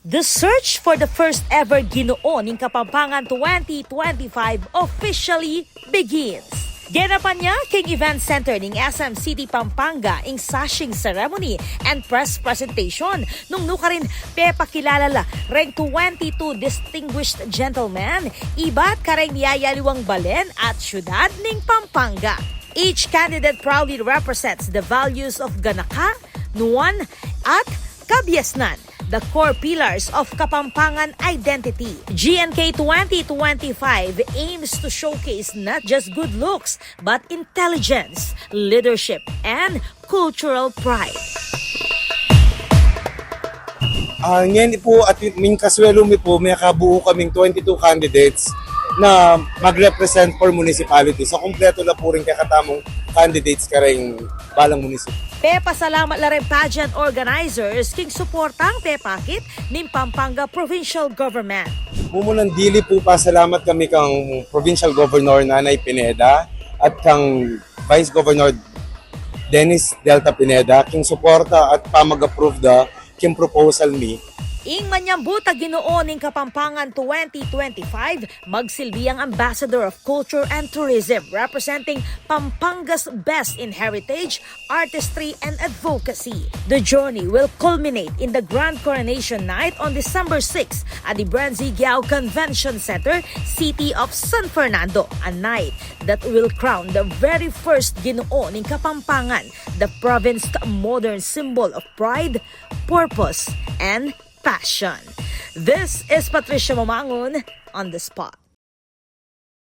The search for the first ever Ginoo Ning Kapampangan 2025 officially begins. Ganapan niya king event center ning SM City Pampanga ing Sashing ceremony and press presentation nung nukarin pepakilala la reng 22 distinguished gentlemen iba't kareng niyayaliwang balen at syudad ning Pampanga. Each candidate proudly represents the values of ganaka, nuwan at kabyasnan, the core pillars of Kapampangan identity. GNK 2025 aims to showcase not just good looks, but intelligence, leadership, and cultural pride. Ngayon po at ming kaswelo mi po, may kabuo kaming 22 candidates na mag-represent for municipality. So kompleto na po rin kakatamong candidates kareng balang municipality. Pasalamat la rin pageant organizers king suportang pepakit ning Pampanga Provincial Government. Mumunang dili po pasalamat kami kang Provincial Governor Nanay Pineda at kang Vice Governor Dennis Delta Pineda king suporta at pamag-approve da king proposal mi. Ing manyambuta Ginoo Ning Kapampangan 2025, magsilbi ang Ambassador of Culture and Tourism representing Pampanga's best in heritage, artistry, and advocacy. The journey will culminate in the Grand Coronation Night on December 6 at the Branzigiao Convention Center, City of San Fernando, a night that will crown the very first Ginoo Ning Kapampangan, the province's modern symbol of pride, purpose, and passion. This is Patricia Mamangon on the spot.